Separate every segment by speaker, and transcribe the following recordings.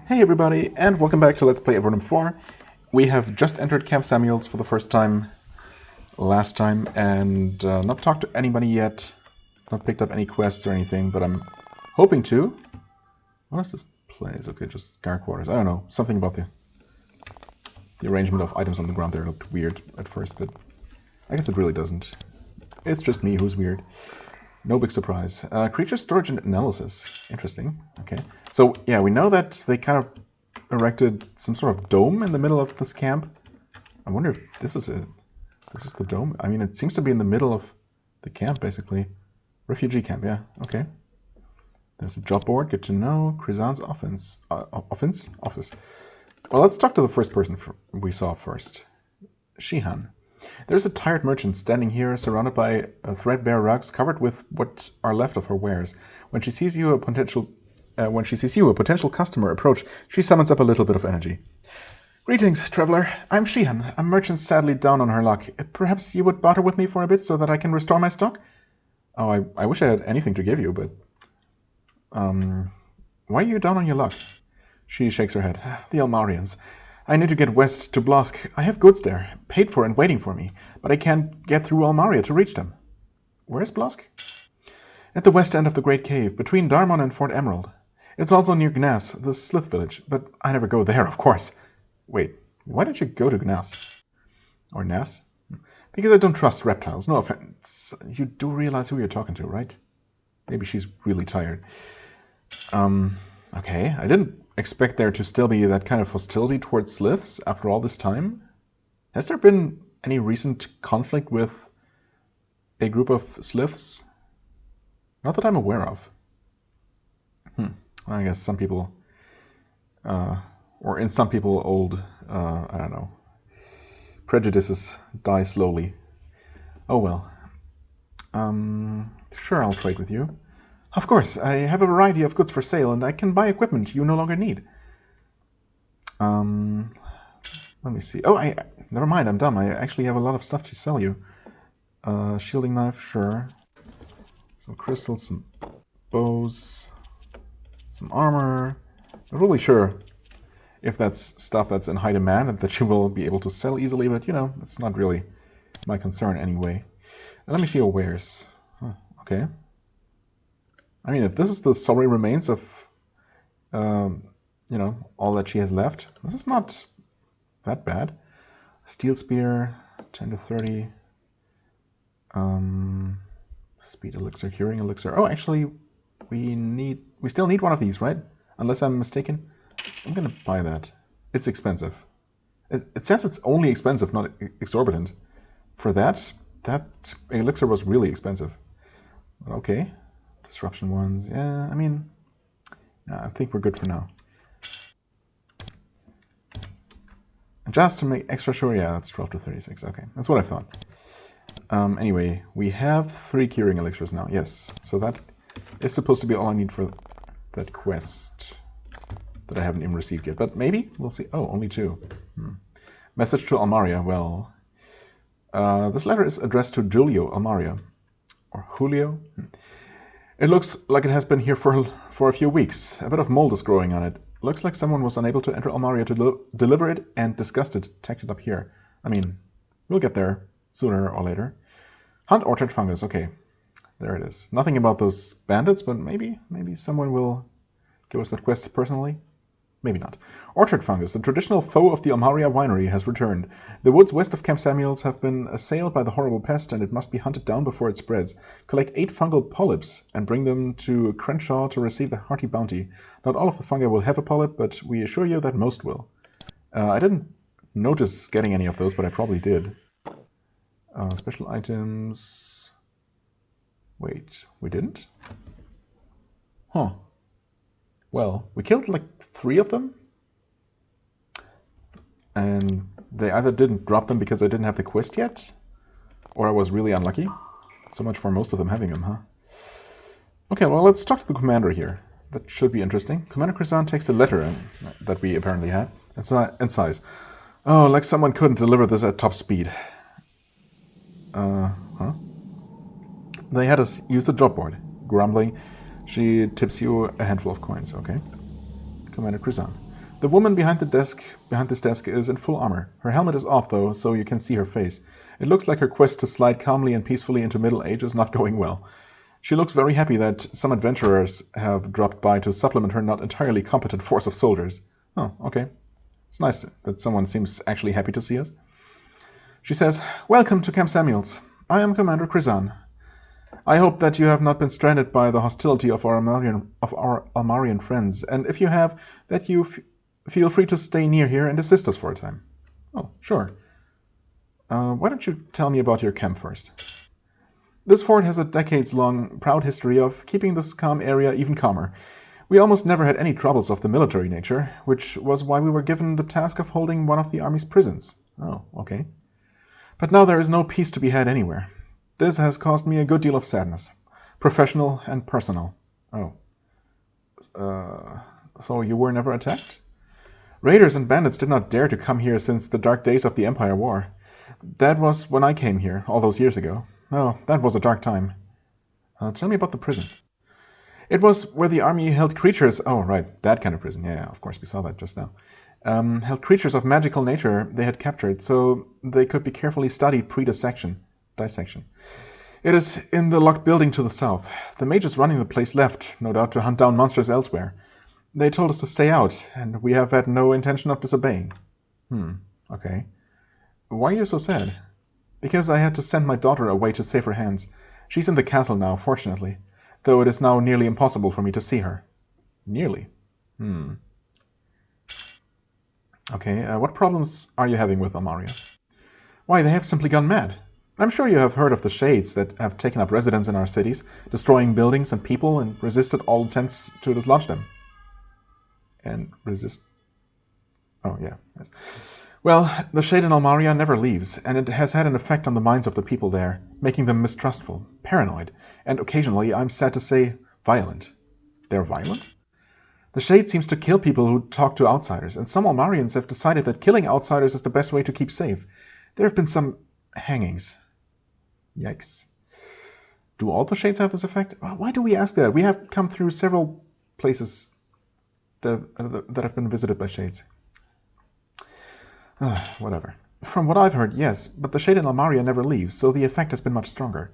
Speaker 1: Hey everybody, and welcome back to Let's Play Avernum 4. We have just entered Camp Samuels for the first time last time, and not talked to anybody yet, not picked up any quests or anything, but I'm hoping to. What is this place? Okay, just guard quarters. I don't know, something about the arrangement of items on the ground there looked weird at first, but I guess it really doesn't. It's just me who's weird. No big surprise. Creature storage and analysis. Interesting. Okay. So, yeah, we know that they kind of erected some sort of dome in the middle of this camp. I wonder if this is it. This is the dome? I mean, it seems to be in the middle of the camp, basically. Refugee camp, yeah. Okay. There's a job board. Good to know. Krizan's office. Well, let's talk to the first person we saw first. Shihan. There's a tired merchant standing here, surrounded by threadbare rugs covered with what are left of her wares. When she sees you, a potential customer approach, she summons up a little bit of energy. Greetings, traveler. I'm Shihan, a merchant sadly down on her luck. Perhaps you would barter with me for a bit so that I can restore my stock? Oh, I wish I had anything to give you, but... why are you down on your luck? She shakes her head. The Almarians. I need to get west to Blosk. I have goods there, paid for and waiting for me, but I can't get through Almaria to reach them. Where's Blosk? At the west end of the Great Cave, between Darmon and Fort Emerald. It's also near Gnas, the Slith village, but I never go there, of course. Wait, why don't you go to Gnas? Or Nas? Because I don't trust reptiles, no offense. You do realize who you're talking to, right? Maybe she's really tired. Okay, I didn't expect there to still be that kind of hostility towards Sliths after all this time. Has there been any recent conflict with a group of Sliths? Not that I'm aware of. I guess some people, or in some people, old, I don't know, prejudices die slowly. Oh well. Sure, I'll trade with you. Of course, I have a variety of goods for sale, and I can buy equipment you no longer need. Let me see. Oh, never mind, I'm dumb. I actually have a lot of stuff to sell you. Shielding knife, sure. Some crystals, some bows, some armor. Not really sure if that's stuff that's in high demand and that you will be able to sell easily, but you know, it's not really my concern anyway. Let me see your wares. Okay. I mean, if this is the sorry remains of, you know, all that she has left, this is not that bad. Steel spear, 10 to 30. Speed elixir, hearing elixir. Oh, actually, we still need one of these, right? Unless I'm mistaken. I'm gonna buy that. It's expensive. It says it's only expensive, not exorbitant. For that elixir was really expensive. Okay. Disruption ones, yeah, I mean, I think we're good for now. Just to make extra sure, yeah, that's 12 to 36, okay, that's what I thought. Anyway, we have 3 curing elixirs now, yes, so that is supposed to be all I need for that quest that I haven't even received yet, but maybe, we'll see. Oh, only 2. Message to Almaria, well, this letter is addressed to Julio Almaria, or Julio. It looks like it has been here for a few weeks. A bit of mold is growing on it. Looks like someone was unable to enter Almaria to deliver it and disgusted tacked it up here. I mean, we'll get there sooner or later. Hunt orchard fungus. Okay, there it is. Nothing about those bandits, but maybe someone will give us that quest personally. Maybe not. Orchard fungus, the traditional foe of the Almaria winery, has returned. The woods west of Camp Samuels have been assailed by the horrible pest, and it must be hunted down before it spreads. Collect 8 fungal polyps and bring them to Crenshaw to receive a hearty bounty. Not all of the fungi will have a polyp, but we assure you that most will. I didn't notice getting any of those, but I probably did. Special items... Wait, we didn't? Huh. Well, we killed like 3 of them, and they either didn't drop them because I didn't have the quest yet, or I was really unlucky. So much for most of them having them, huh? Okay, well, let's talk to the commander here. That should be interesting. Commander Krizan takes the letter that we apparently had, and sighs. Oh, like someone couldn't deliver this at top speed. Huh? They had us use the job board. Grumbling, she tips you a handful of coins, okay? Commander Krizan. The woman behind this desk is in full armor. Her helmet is off, though, so you can see her face. It looks like her quest to slide calmly and peacefully into middle age is not going well. She looks very happy that some adventurers have dropped by to supplement her not entirely competent force of soldiers. Oh, okay. It's nice that someone seems actually happy to see us. She says, "Welcome to Camp Samuels. I am Commander Krizan. I hope that you have not been stranded by the hostility of our Almarian friends, and if you have, that you feel free to stay near here and assist us for a time." Oh, sure. Why don't you tell me about your camp first? This fort has a decades-long proud history of keeping this calm area even calmer. We almost never had any troubles of the military nature, which was why we were given the task of holding one of the army's prisons. Oh, okay. But now there is no peace to be had anywhere. This has caused me a good deal of sadness, professional and personal. Oh. So you were never attacked? Raiders and bandits did not dare to come here since the dark days of the Empire War. That was when I came here, all those years ago. Oh, that was a dark time. Tell me about the prison. It was where the army held creatures... Oh, right, that kind of prison. Yeah, of course, we saw that just now. Held creatures of magical nature they had captured, so they could be carefully studied pre-dissection. Dissection. It is in the locked building to the south. The mages running the place left, no doubt to hunt down monsters elsewhere. They told us to stay out, and we have had no intention of disobeying. Okay. Why are you so sad? Because I had to send my daughter away to safer hands. She's in the castle now, fortunately, though it is now nearly impossible for me to see her. Nearly? Okay, what problems are you having with Almaria? Why, they have simply gone mad. I'm sure you have heard of the Shades that have taken up residence in our cities, destroying buildings and people, and resisted all attempts to dislodge them. And resist... Oh, yeah. Yes. Well, the Shade in Almaria never leaves, and it has had an effect on the minds of the people there, making them mistrustful, paranoid, and occasionally, I'm sad to say, violent. They're violent? The Shade seems to kill people who talk to outsiders, and some Almarians have decided that killing outsiders is the best way to keep safe. There have been some hangings. Yikes. Do all the Shades have this effect? Why do we ask that? We have come through several places that have been visited by Shades. Whatever. From what I've heard, yes, but the Shade in Almaria never leaves, so the effect has been much stronger.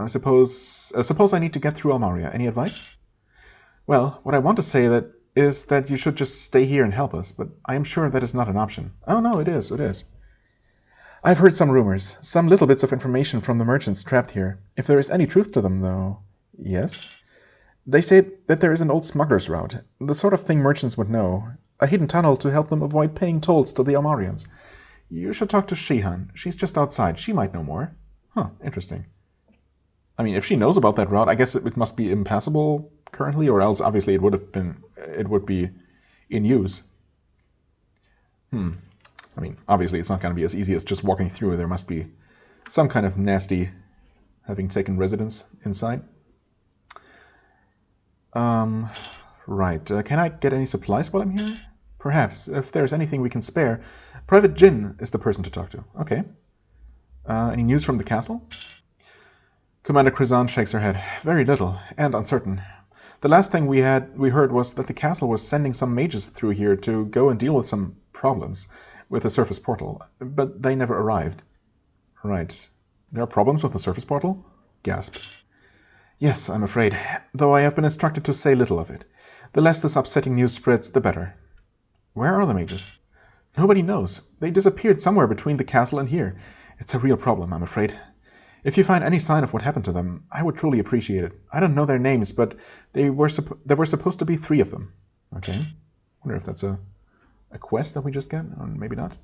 Speaker 1: Suppose I need to get through Almaria. Any advice? Well, what I want to say is that you should just stay here and help us, but I am sure that is not an option. Oh, no, it is. I've heard some rumors, some little bits of information from the merchants trapped here. If there is any truth to them, though... Yes? They say that there is an old smuggler's route, the sort of thing merchants would know, a hidden tunnel to help them avoid paying tolls to the Almarians. You should talk to Shihan. She's just outside. She might know more. Huh, interesting. I mean, if she knows about that route, I guess it must be impassable currently, or else obviously it would be in use. I mean, obviously it's not going to be as easy as just walking through. There must be some kind of nasty having taken residence inside. Right. Can I get any supplies while I'm here? Perhaps. If there's anything we can spare, Private Jin is the person to talk to. Okay. Any news from the castle? Commander Krizan shakes her head. Very little, and uncertain. The last thing we heard was that the castle was sending some mages through here to go and deal with some problems with the surface portal, but they never arrived. Right. There are problems with the surface portal? Gasp. Yes, I'm afraid, though I have been instructed to say little of it. The less this upsetting news spreads, the better. Where are the mages? Nobody knows. They disappeared somewhere between the castle and here. It's a real problem, I'm afraid. If you find any sign of what happened to them, I would truly appreciate it. I don't know their names, but there were supposed to be 3 of them. Okay. Wonder if that's a quest that we just get, or maybe not.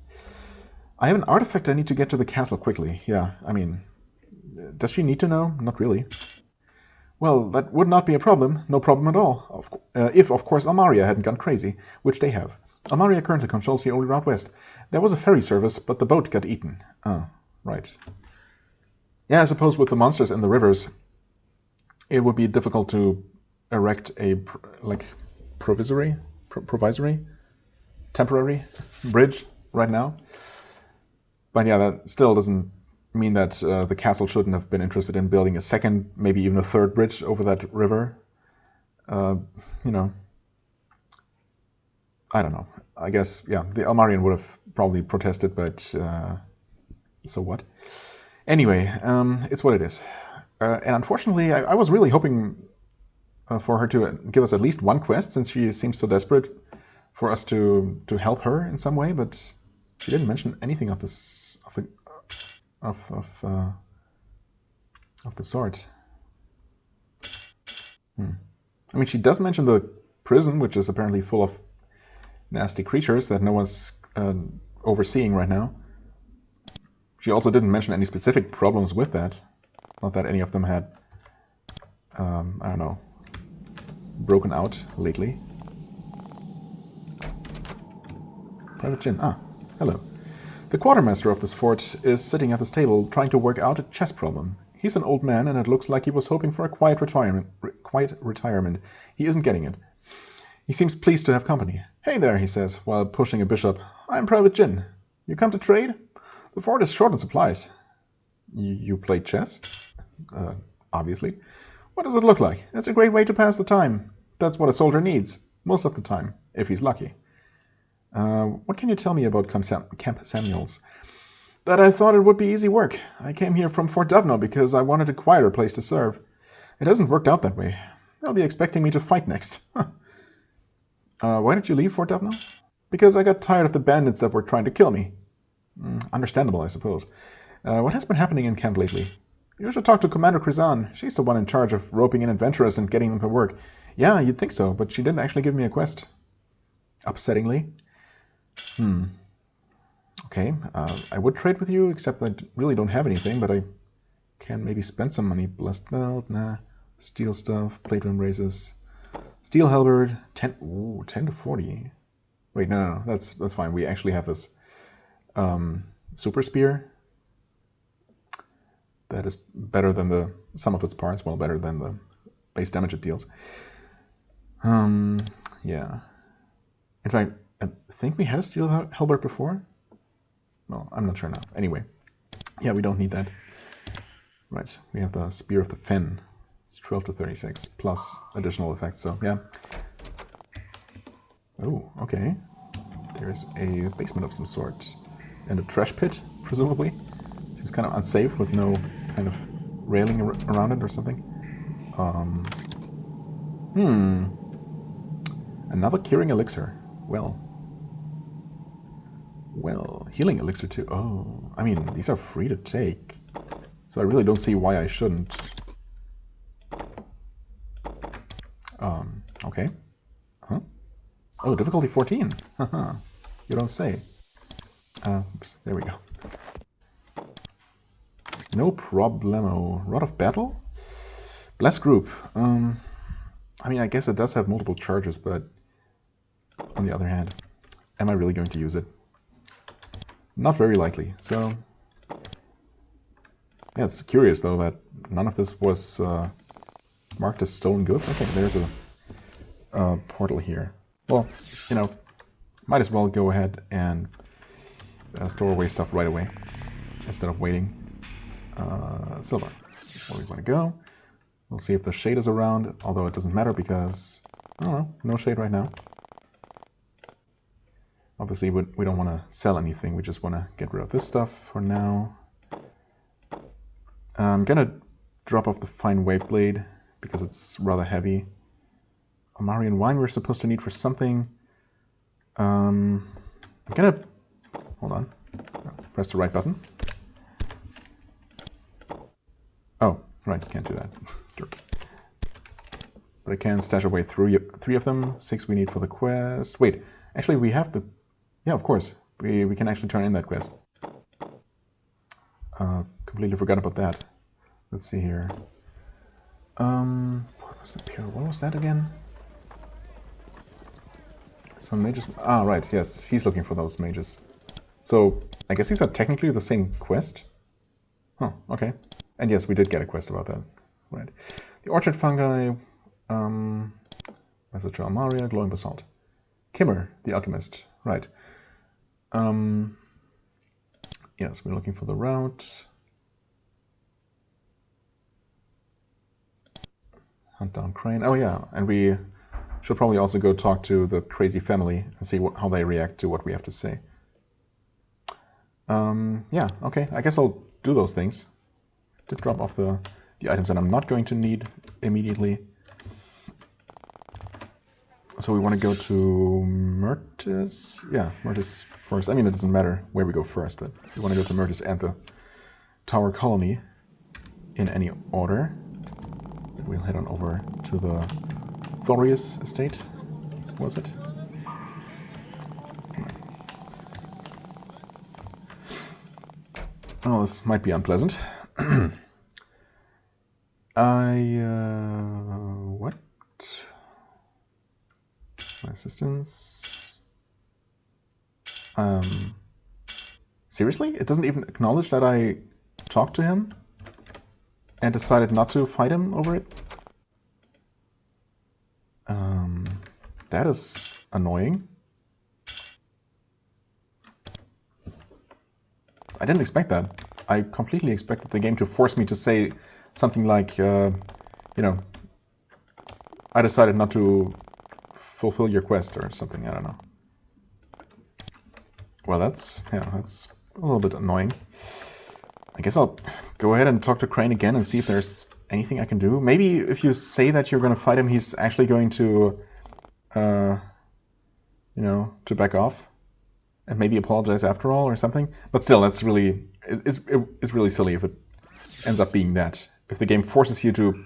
Speaker 1: I have an artifact I need to get to the castle quickly. Yeah, I mean, does she need to know? Not really. Well, that would not be a problem. No problem at all. If, of course, Almaria hadn't gone crazy, which they have. Almaria currently controls the only route west. There was a ferry service, but the boat got eaten. Oh, right. Yeah, I suppose with the monsters in the rivers, it would be difficult to erect a, provisory, temporary bridge right now. But yeah, that still doesn't mean that the castle shouldn't have been interested in building a second, maybe even a third bridge over that river. You know, I don't know. I guess, yeah, the Almarian would have probably protested, but so what? Anyway, it's what it is. And unfortunately, I was really hoping for her to give us at least one quest, since she seems so desperate for us to help her in some way, but she didn't mention anything of this of the sort. I mean, she does mention the prison, which is apparently full of nasty creatures that no one's overseeing right now. She also didn't mention any specific problems with that. Not that any of them had, I don't know, broken out lately. Private Jin. Ah, hello. The quartermaster of this fort is sitting at this table trying to work out a chess problem. He's an old man, and it looks like he was hoping for a quiet retirement. He isn't getting it. He seems pleased to have company. Hey there, he says, while pushing a bishop. I'm Private Jin. You come to trade? The fort is short on supplies. You play chess? Obviously. What does it look like? It's a great way to pass the time. That's what a soldier needs, most of the time, if he's lucky. What can you tell me about Camp Samuels? That I thought it would be easy work. I came here from Fort Duvno because I wanted a quieter place to serve. It hasn't worked out that way. They'll be expecting me to fight next. Why did you leave Fort Duvno? Because I got tired of the bandits that were trying to kill me. Understandable, I suppose. What has been happening in camp lately? You should talk to Commander Krizan. She's the one in charge of roping in adventurers and getting them to work. Yeah, you'd think so, but she didn't actually give me a quest. Upsettingly. Okay, I would trade with you, except I really don't have anything, but I can maybe spend some money. Blessed belt, nah. Steel stuff, plate rim raises. Steel halberd, 10 to 40. Wait, no, that's fine. We actually have this super spear. That is better than the sum of its parts, well, better than the base damage it deals. Yeah. In fact, I think we had a steel halberd before. Well, I'm not sure now. Anyway, yeah, we don't need that. Right, we have the Spear of the Fen. It's 12 to 36, plus additional effects, so yeah. Oh, okay. There's a basement of some sort. And a trash pit, presumably. Seems kind of unsafe with no kind of railing around it or something. Another curing elixir. Well, healing elixir too. Oh, I mean, these are free to take. So I really don't see why I shouldn't. Okay. Huh? Oh, difficulty 14. Haha. You don't say. Oops, there we go. No problemo. Rod of Battle? Bless Group. I mean, I guess it does have multiple charges, but on the other hand, am I really going to use it? Not very likely. So, yeah, it's curious though that none of this was marked as stolen goods. Okay, there's a portal here. Well, you know, might as well go ahead and store away stuff right away instead of waiting. Silver. Where we want to go. We'll see if the shade is around, although it doesn't matter because, I don't know, no shade right now. Obviously, we don't want to sell anything. We just want to get rid of this stuff for now. I'm going to drop off the Fine Wave Blade because it's rather heavy. Almarian Wine we're supposed to need for something. I'm going to... Hold on. Press the right button. Oh, right, can't do that. But I can stash away three of them. 6 we need for the quest. Wait, actually we have the... Yeah, of course. We can actually turn in that quest. Completely forgot about that. Let's see here. What was that again? Some mages... Ah, right, yes. He's looking for those mages. So, I guess these are technically the same quest? Huh, okay. And yes, we did get a quest about that. Right. The Orchard Fungi... Message to Almaria, Glowing Basalt. Kimmer, the Alchemist. Right. Yes, we're looking for the route. Hunt down Crane. Oh yeah, and we should probably also go talk to the crazy family and see how they react to what we have to say. Yeah, okay, I guess I'll do those things. To drop off the items that I'm not going to need immediately. So we want to go to Myrtis? Yeah, Myrtis first. I mean, it doesn't matter where we go first, but we want to go to Myrtis and the Tower Colony in any order. Then we'll head on over to the Thorius estate. Was it? Oh, this might be unpleasant. What? My assistance. Seriously? It doesn't even acknowledge that I talked to him and decided not to fight him over it? That is annoying. I didn't expect that. I completely expected the game to force me to say something like, you know, I decided not to fulfill your quest or something, I don't know. Well, that's a little bit annoying. I guess I'll go ahead and talk to Crane again and see if there's anything I can do. Maybe if you say that you're going to fight him, he's actually going to, you know, to back off and maybe apologize after all or something. But still, that's really, it's really silly if it ends up being that. If the game forces you to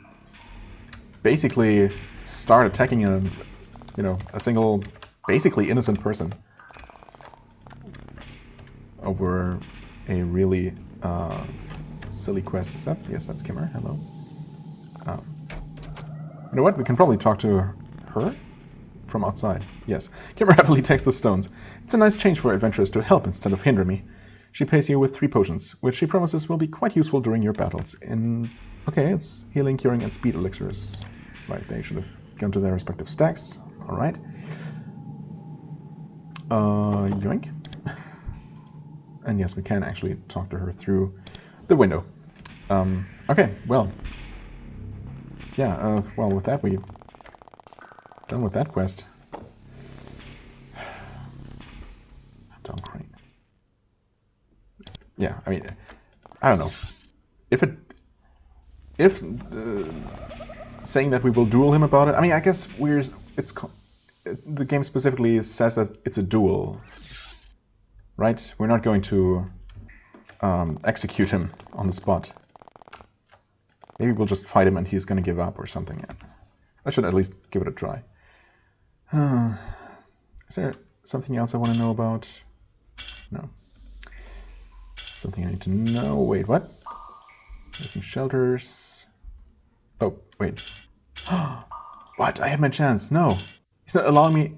Speaker 1: basically start attacking a, you know, a single, basically innocent person over a really silly quest. Is that? Yes, that's Kimmer. Hello. You know what? We can probably talk to her from outside. Yes. Kimmer happily takes the stones. It's a nice change for adventurers to help instead of hinder me. She pays you with 3 potions, which she promises will be quite useful during your battles. Okay, it's healing, curing, and speed elixirs. Right, they should have gone to their respective stacks. All right. Yoink. And yes, we can actually talk to her through the window. Okay, well. Yeah, well, with that, we're done with that quest. Tom Crane. Yeah, I mean, I don't know. If saying that we will duel him about it, I mean, I guess the game specifically says that it's a duel, right? We're not going to execute him on the spot. Maybe we'll just fight him and he's going to give up or something. I should at least give it a try. Is there something else I want to know about? No. Something I need to know. Wait, what? Making shelters. Oh, wait. What? I had my chance. No. He's not allowing me.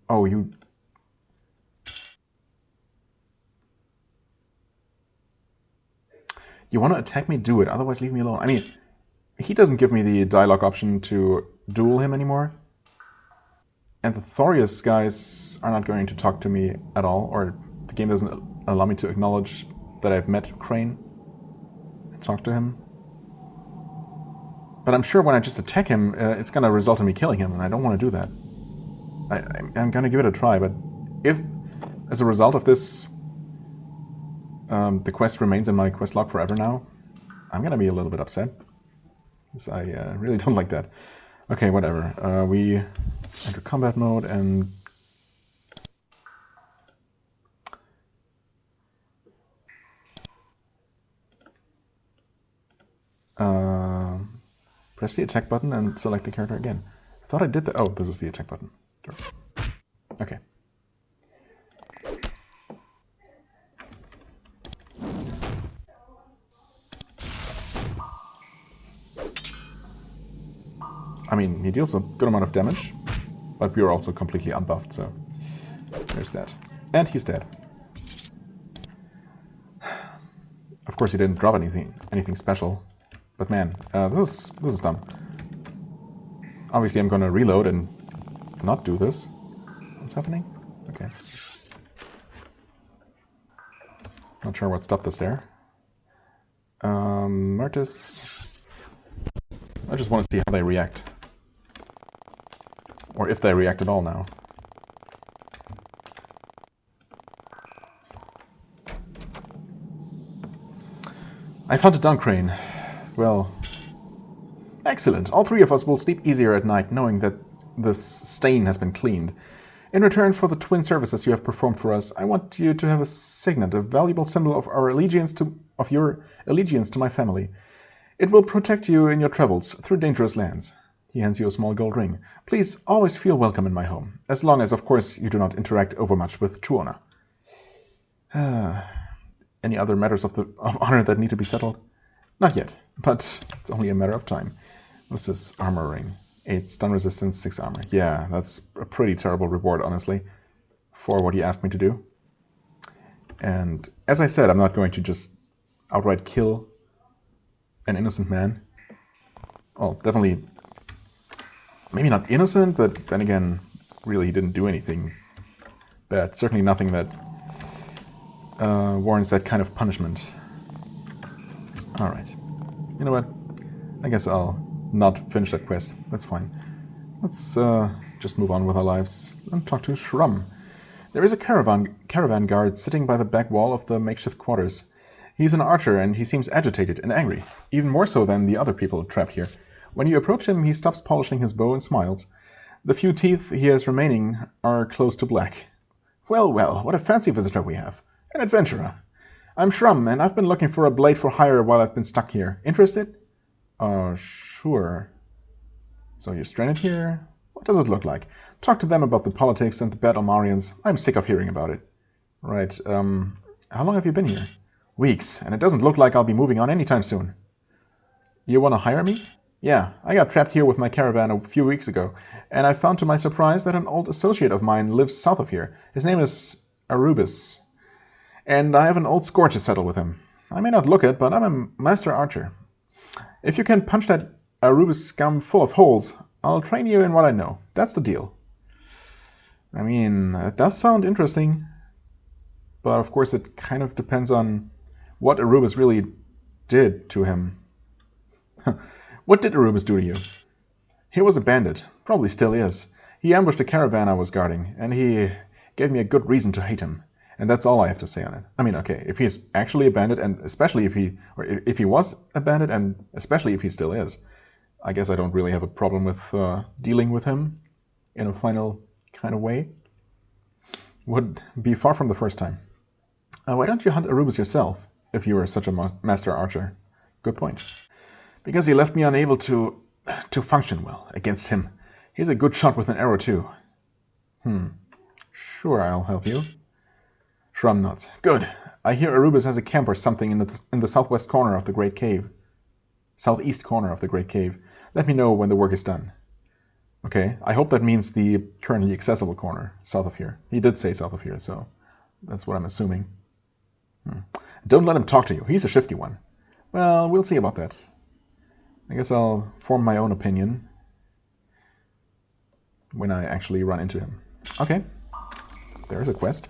Speaker 1: Oh, you. You want to attack me? Do it. Otherwise, leave me alone. I mean, he doesn't give me the dialogue option to duel him anymore. And the Thorius guys are not going to talk to me at all, or the game doesn't allow me to acknowledge that I've met Crane and talked to him. But I'm sure when I just attack him, it's going to result in me killing him, and I don't want to do that. I'm going to give it a try, but if, as a result of this, the quest remains in my quest log forever now, I'm going to be a little bit upset. Because I really don't like that. Okay, whatever. We enter combat mode and... press the attack button and select the character again. I thought I did that. Oh, this is the attack button. Okay. I mean, he deals a good amount of damage, but we are also completely unbuffed, so there's that. And he's dead. Of course, he didn't drop anything special, but man, this is dumb. Obviously, I'm gonna reload and not do this. What's happening? Okay. Not sure what stopped us there. Myrtis. I just want to see how they react. Or if they react at all now. I found a dung crane. Well, excellent. All three of us will sleep easier at night knowing that this stain has been cleaned. In return for the twin services you have performed for us, I want you to have a signet, a valuable symbol of your allegiance to my family. It will protect you in your travels through dangerous lands. He hands you a small gold ring. Please always feel welcome in my home, as long as, of course, you do not interact overmuch with Tuona. Any other matters of honor that need to be settled? Not yet, but it's only a matter of time. What's this armor ring? 8 stun resistance, 6 armor. Yeah, that's a pretty terrible reward, honestly, for what he asked me to do. And as I said, I'm not going to just outright kill an innocent man. Well, definitely, maybe not innocent, but then again, really he didn't do anything bad. Certainly nothing that warrants that kind of punishment. Alright. You know what? I guess I'll not finish that quest. That's fine. Let's just move on with our lives and talk to Shrum. There is a caravan guard sitting by the back wall of the makeshift quarters. He's an archer and he seems agitated and angry, even more so than the other people trapped here. When you approach him, he stops polishing his bow and smiles. The few teeth he has remaining are close to black. Well, well, what a fancy visitor we have. An adventurer. I'm Shrum, and I've been looking for a blade for hire while I've been stuck here. Interested? Sure. So you're stranded here? What does it look like? Talk to them about the politics and the bad Almarians. I'm sick of hearing about it. Right, how long have you been here? Weeks, and it doesn't look like I'll be moving on anytime soon. You want to hire me? Yeah, I got trapped here with my caravan a few weeks ago, and I found to my surprise that an old associate of mine lives south of here. His name is Arubis, and I have an old score to settle with him. I may not look it, but I'm a master archer. If you can punch that Arubis scum full of holes, I'll train you in what I know. That's the deal. I mean, it does sound interesting, but of course it kind of depends on what Arubis really did to him. What did Arubis do to you? He was a bandit, probably still is. He ambushed a caravan I was guarding, and he gave me a good reason to hate him. And that's all I have to say on it. I mean, okay, if he's actually a bandit, and especially if he was a bandit, and especially if he still is, I guess I don't really have a problem with dealing with him in a final kind of way. Would be far from the first time. Why don't you hunt Arubis yourself, if you were such a master archer? Good point. Because he left me unable to function well against him. He's a good shot with an arrow, too. Sure, I'll help you. Shrum nods. Good. I hear Arubis has a camp or something in the southwest corner of the Great Cave. Southeast corner of the Great Cave. Let me know when the work is done. Okay, I hope that means the currently accessible corner, south of here. He did say south of here, so that's what I'm assuming. Don't let him talk to you. He's a shifty one. Well, we'll see about that. I guess I'll form my own opinion when I actually run into him. Okay, there's a quest.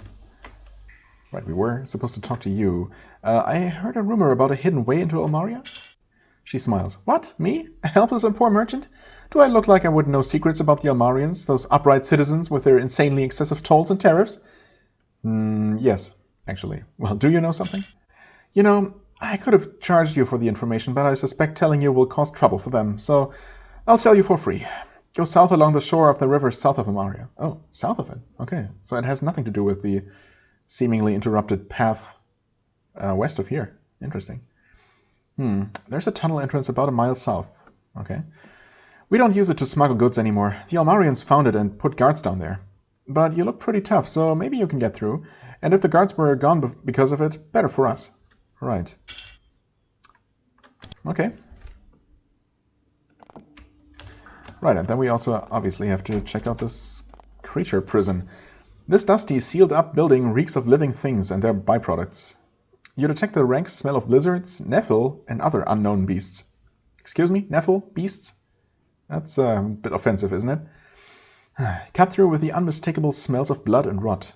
Speaker 1: Right, we were supposed to talk to you. I heard a rumor about a hidden way into Almaria. She smiles. What? Me? A helpless and poor merchant? Do I look like I would know secrets about the Almarians, those upright citizens with their insanely excessive tolls and tariffs? Yes, actually. Well, do you know something? You know, I could have charged you for the information, but I suspect telling you will cause trouble for them, so I'll tell you for free. Go south along the shore of the river south of Almaria. Oh, south of it. Okay, so it has nothing to do with the seemingly interrupted path west of here. Interesting. There's a tunnel entrance about a mile south. Okay. We don't use it to smuggle goods anymore. The Almarians found it and put guards down there. But you look pretty tough, so maybe you can get through. And if the guards were gone because of it, better for us. Right. Okay. Right, and then we also obviously have to check out this creature prison. This dusty, sealed-up building reeks of living things and their byproducts. You detect the rank smell of lizards, nephil, and other unknown beasts. Excuse me? Nephil? Beasts? That's a bit offensive, isn't it? Cut through with the unmistakable smells of blood and rot.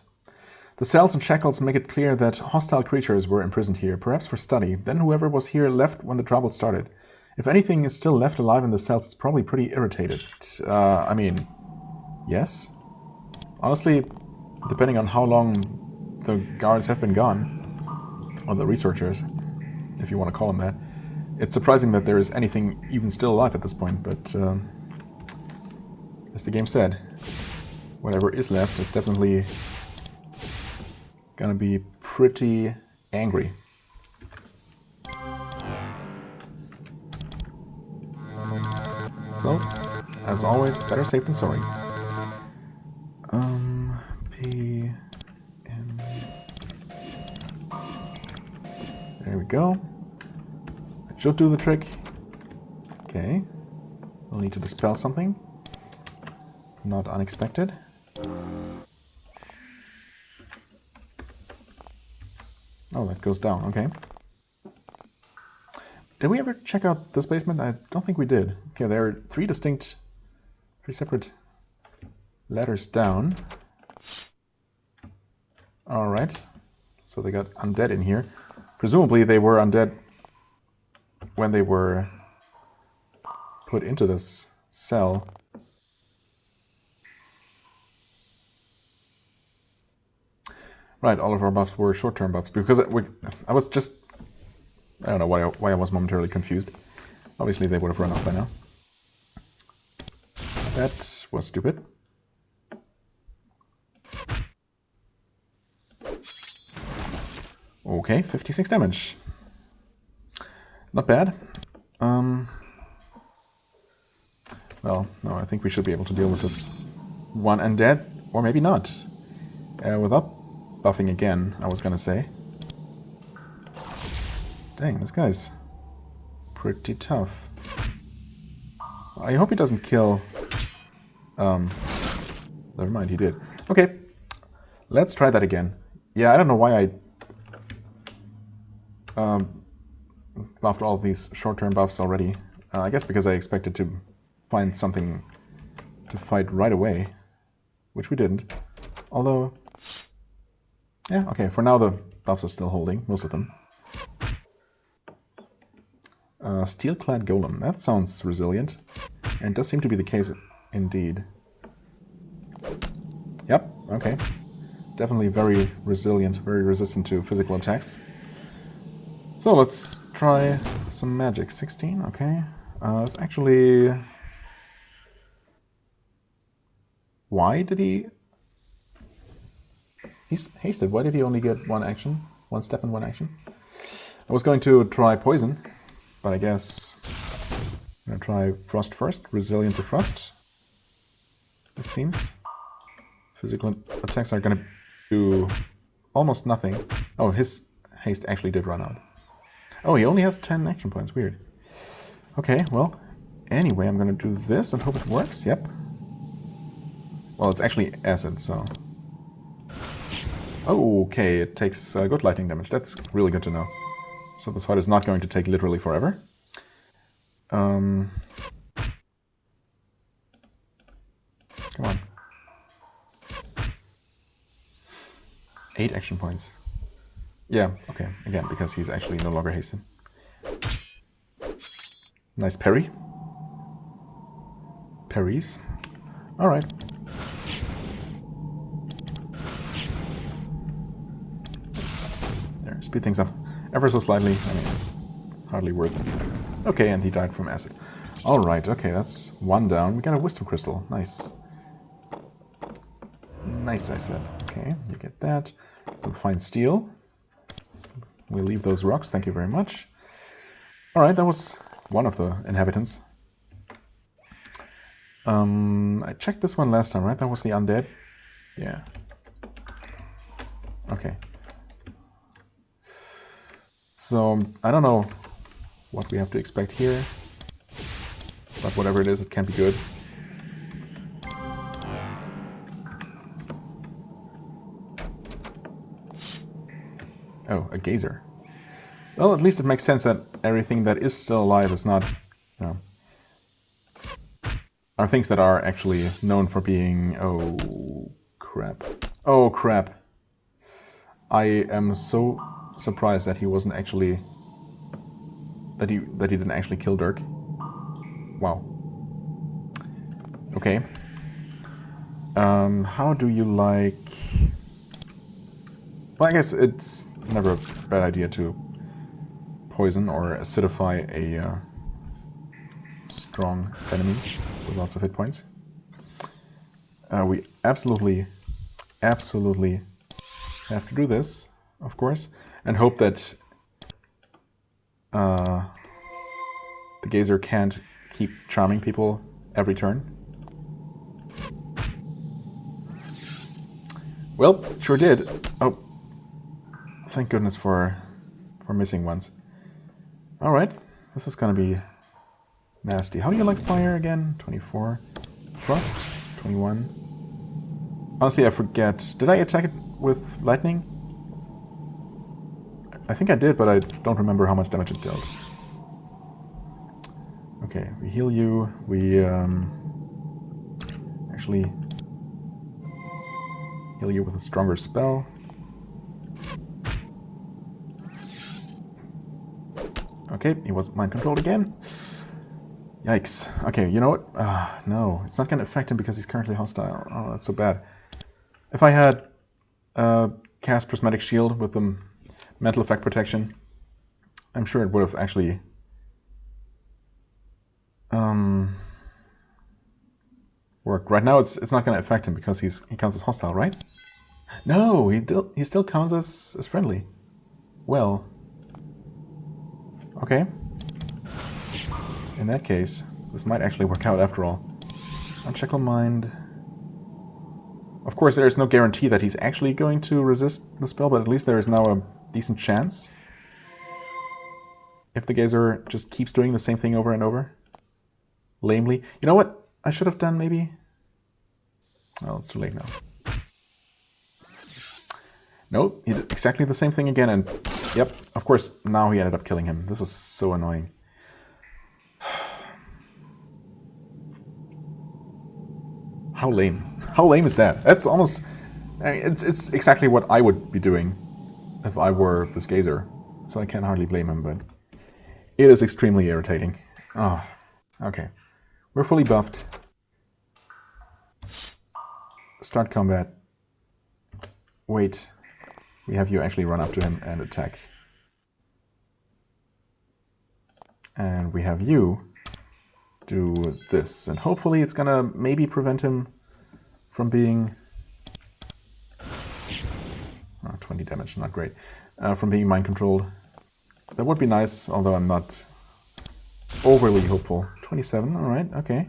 Speaker 1: The cells and shackles make it clear that hostile creatures were imprisoned here, perhaps for study. Then whoever was here left when the trouble started. If anything is still left alive in the cells, it's probably pretty irritated. I mean, Yes. Honestly, depending on how long the guards have been gone, or the researchers, if you want to call them that, it's surprising that there is anything even still alive at this point, but as the game said, whatever is left is definitely gonna be pretty angry. So, as always, better safe than sorry. P... M... There we go. That should do the trick. Okay. We'll need to dispel something. Not unexpected. Oh, that goes down. Okay. Did we ever check out this basement? I don't think we did. Okay, there are three separate ladders down. Alright. So they got undead in here. Presumably they were undead when they were put into this cell. Right, all of our buffs were short-term buffs, because I was just... I don't know why I was momentarily confused. Obviously they would have run off by now. That was stupid. Okay, 56 damage. Not bad. Well, no, I think we should be able to deal with this one undead, or maybe not. Without buffing again, I was gonna say. Dang, this guy's pretty tough. I hope he doesn't kill... never mind, he did. Okay, let's try that again. Yeah, I don't know why I buffed all of these short-term buffs already. I guess because I expected to find something to fight right away, which we didn't. Although, yeah, okay, for now the buffs are still holding, most of them. Steel-clad golem, that sounds resilient, and does seem to be the case indeed. Yep, okay. Definitely very resilient, very resistant to physical attacks. So let's try some magic. 16, okay. It's actually... Why did he... He's hasted. Why did he only get one action? One step and one action? I was going to try poison, but I guess I'm going to try frost first. Resilient to frost, it seems. Physical attacks are going to do almost nothing. Oh, his haste actually did run out. Oh, he only has 10 action points. Weird. Okay, well, anyway, I'm going to do this and hope it works. Yep. Well, it's actually acid, so... Okay, it takes good lightning damage. That's really good to know. So this fight is not going to take literally forever. Come on. 8 action points. Yeah, okay, again, because he's actually no longer hasted. Nice parry. Parries. Alright. There, speed things up ever so slightly. I mean, it's hardly worth it. Okay, and he died from acid. Alright, okay, that's one down. We got a wisdom crystal. Nice. Nice, I said. Okay, you get that. Some fine steel. We'll leave those rocks, thank you very much. Alright, that was one of the inhabitants. I checked this one last time, right? That was the undead? Yeah. Okay. So, I don't know what we have to expect here. But whatever it is, it can be good. Oh, a gazer. Well, at least it makes sense that everything that is still alive is not... You know, are things that are actually known for being... Oh, crap. Oh, crap. I am so surprised that he wasn't actually... That he didn't actually kill Dirk. Wow. Okay. How do you like... Well, I guess it's never a bad idea to poison or acidify a strong enemy with lots of hit points. We absolutely have to do this, of course, and hope that the Gazer can't keep charming people every turn. Well, sure did. Oh, thank goodness for missing ones. Alright, this is gonna be nasty. How do you like fire again? 24. Frost? 21. Honestly, I forget. Did I attack it with lightning? I think I did, but I don't remember how much damage it dealt. Okay, we heal you. We actually heal you with a stronger spell. Okay, he was mind controlled again. Yikes. Okay, you know what? No, it's not going to affect him because he's currently hostile. Oh, that's so bad. If I had cast Prismatic Shield with the mental effect protection, I'm sure it would have actually worked. Right now, it's not going to affect him because he counts as hostile, right? No, he still counts as friendly. Well, okay. In that case, this might actually work out after all. Unshackle Mind. Of course, there is no guarantee that he's actually going to resist the spell, but at least there is now a decent chance. If the Gazer just keeps doing the same thing over and over. Lamely. You know what I should have done, maybe? Well, it's too late now. Nope, he did exactly the same thing again, and yep, of course, now he ended up killing him. This is so annoying. How lame. How lame is that? That's almost... I mean, it's exactly what I would be doing if I were this Gazer. So I can't hardly blame him, but it is extremely irritating. Oh, okay. We're fully buffed. Start combat. Wait. We have you actually run up to him and attack. And we have you do this. And hopefully it's gonna maybe prevent him from being... 20 damage, not great. From being mind controlled. That would be nice, although I'm not overly hopeful. 27, alright, okay.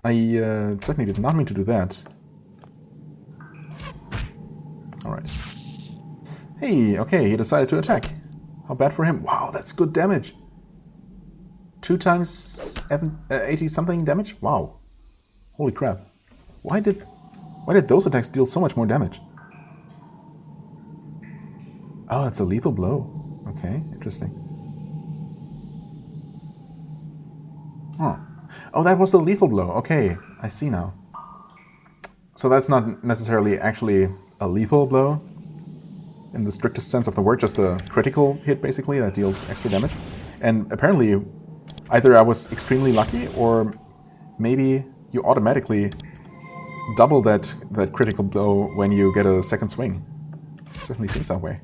Speaker 1: I certainly did not mean to do that. Alright. Hey, okay, he decided to attack. How bad for him? Wow, that's good damage. 2 times 80 something damage? Wow. Holy crap. Why did those attacks deal so much more damage? Oh, it's a lethal blow. Okay, interesting. Huh. Oh, that was the lethal blow. Okay, I see now. So that's not necessarily actually a lethal blow in the strictest sense of the word, just a critical hit basically that deals extra damage. And apparently either I was extremely lucky or maybe you automatically double that critical blow when you get a second swing. It certainly seems that way.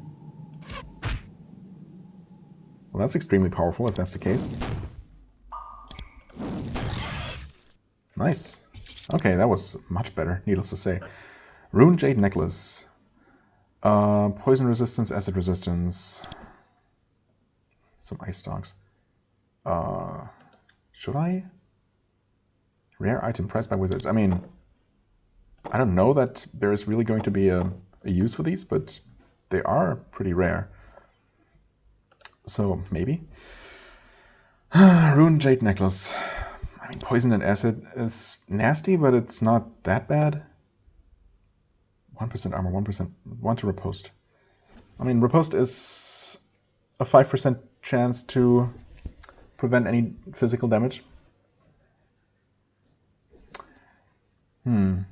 Speaker 1: Well, that's extremely powerful if that's the case. Nice. Okay, that was much better, needless to say. Rune Jade Necklace. Poison resistance, acid resistance. Some ice dogs. Should I? Rare item priced by wizards. I mean, I don't know that there is really going to be a use for these, but they are pretty rare. So, maybe. Rune Jade Necklace. I mean, poison and acid is nasty, but it's not that bad. 1% armor, 1%. 1 to riposte. I mean, riposte is a 5% chance to prevent any physical damage. I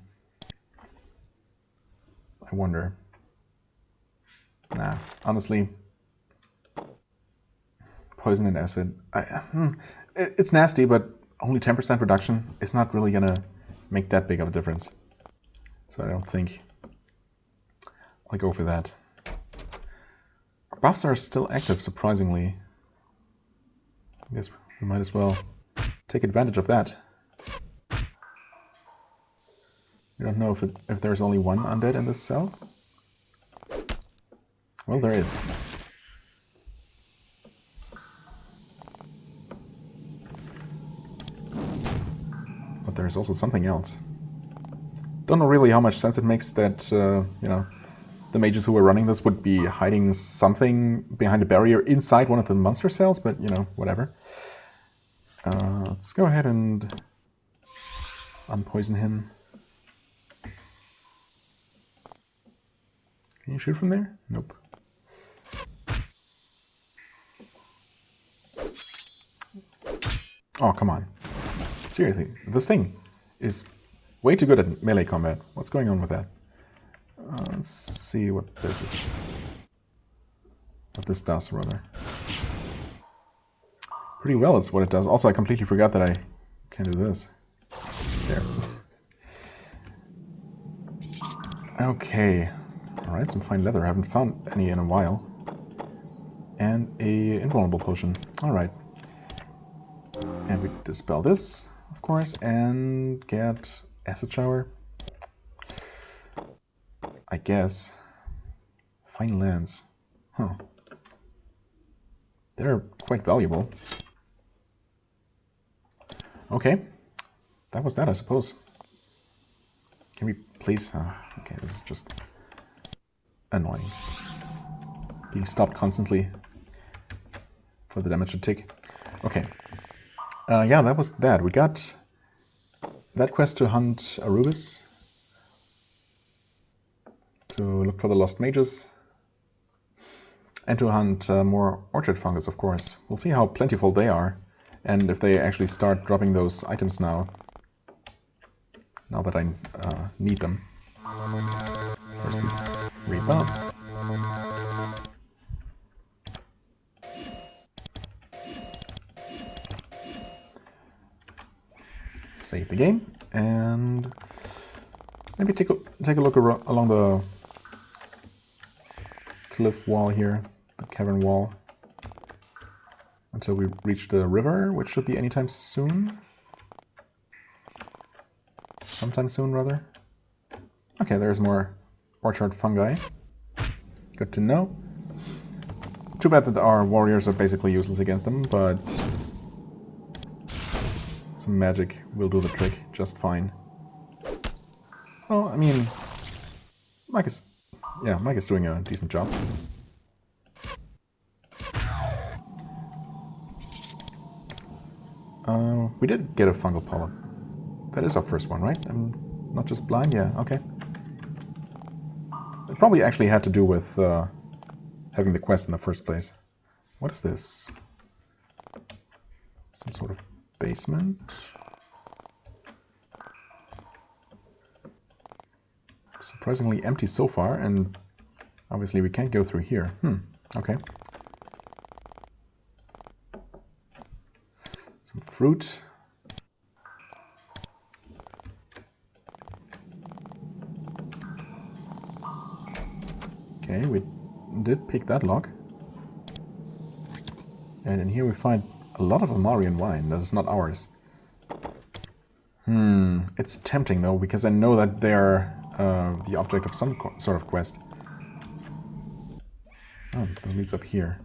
Speaker 1: wonder. Nah, honestly. Poison and acid. It's nasty, but only 10% reduction is not really gonna make that big of a difference. So I don't think I'll go for that. Our buffs are still active, surprisingly. I guess we might as well take advantage of that. We don't know if there's only one undead in this cell. Well, there is. But there's also something else. Don't know really how much sense it makes that, you know, the mages who were running this would be hiding something behind a barrier inside one of the monster cells, but, you know, whatever. Let's go ahead and unpoison him. Can you shoot from there? Nope. Oh, come on. Seriously, this thing is way too good at melee combat. What's going on with that? Let's see what this is. What this does, rather. Pretty well is what it does. Also, I completely forgot that I can do this. There. Okay. Alright, some fine leather. I haven't found any in a while. And a invulnerable potion. Alright. And we dispel this, of course, and get acid shower. I guess. Fine lance. Huh. They're quite valuable. Okay. That was that, I suppose. Can we please... okay, this is just annoying. Being stopped constantly for the damage to tick. Okay. Yeah, that was that. We got that quest to hunt Arubis. To look for the lost mages. And to hunt more orchard fungus, of course. We'll see how plentiful they are. And if they actually start dropping those items now. Now that I need them. First we rebuff. Save the game. And maybe take a look along the cliff wall here. The cavern wall. Until we reach the river, which should be anytime soon. Sometime soon, rather. Okay, there's more orchard fungi. Good to know. Too bad that our warriors are basically useless against them, but some magic will do the trick just fine. Well, I mean, Mike is doing a decent job. We did get a fungal polyp. That is our first one, right? I'm not just blind? Yeah, okay. It probably actually had to do with having the quest in the first place. What is this? Some sort of basement? Surprisingly empty so far, and obviously we can't go through here. Okay. Some fruit. Okay, we did pick that lock. And in here we find a lot of Almarian wine that is not ours. It's tempting though, because I know that they're the object of some sort of quest. Oh, this leads up here.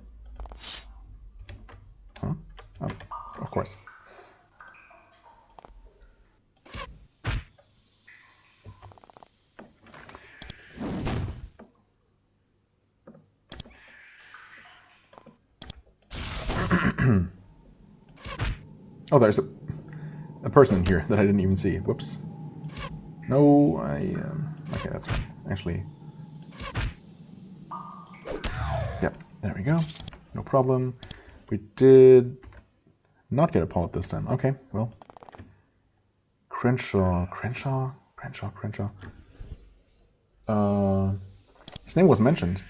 Speaker 1: Huh? Oh, of course. Oh, there's a person in here that I didn't even see. Whoops. No, okay, that's fine. Actually... Yep, there we go. No problem. We did not get a polyp this time. Okay, well. Crenshaw. His name was mentioned,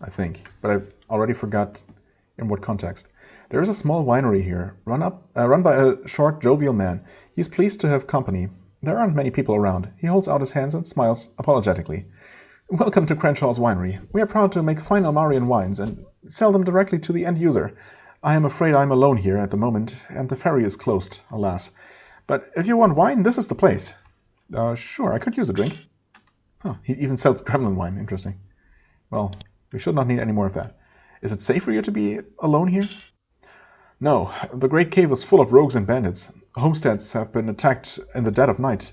Speaker 1: I think, but I already forgot In what context? There is a small winery here, run by a short, jovial man. He is pleased to have company. There aren't many people around. He holds out his hands and smiles apologetically. Welcome to Crenshaw's Winery. We are proud to make fine Almarian wines and sell them directly to the end user. I am afraid I am alone here at the moment, and the ferry is closed, alas. But if you want wine, this is the place. Sure, I could use a drink. Oh, he even sells gremlin wine. Interesting. Well, we should not need any more of that. Is it safe for you to be alone here? No, the Great Cave is full of rogues and bandits. Homesteads have been attacked in the dead of night.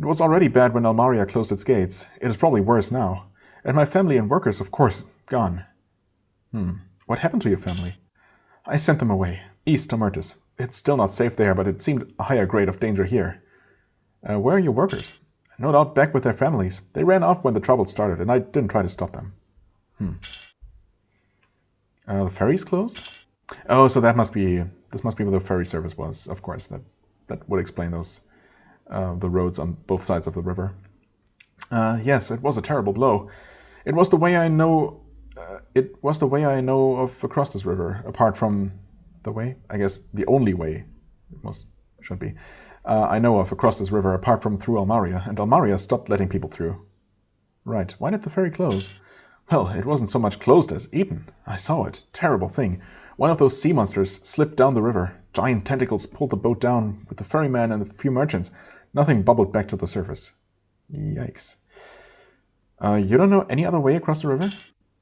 Speaker 1: It was already bad when Almaria closed its gates. It is probably worse now. And my family and workers, of course, gone. What happened to your family? I sent them away, east to Myrtis. It's still not safe there, but it seemed a higher grade of danger here. Where are your workers? No doubt back with their families. They ran off when the trouble started, and I didn't try to stop them. The ferry's closed? Oh, so this must be where the ferry service was. Of course, that would explain those the roads on both sides of the river. Yes, it was a terrible blow. It was the way I know. It was the way I know of across this river. Apart from the way, I guess the only way it should be. I know of across this river, apart from through Almaria, and Almaria stopped letting people through. Right. Why did the ferry close? Well, it wasn't so much closed as eaten. I saw it. Terrible thing. One of those sea monsters slipped down the river. Giant tentacles pulled the boat down with the ferryman and a few merchants. Nothing bubbled back to the surface. Yikes. You don't know any other way across the river?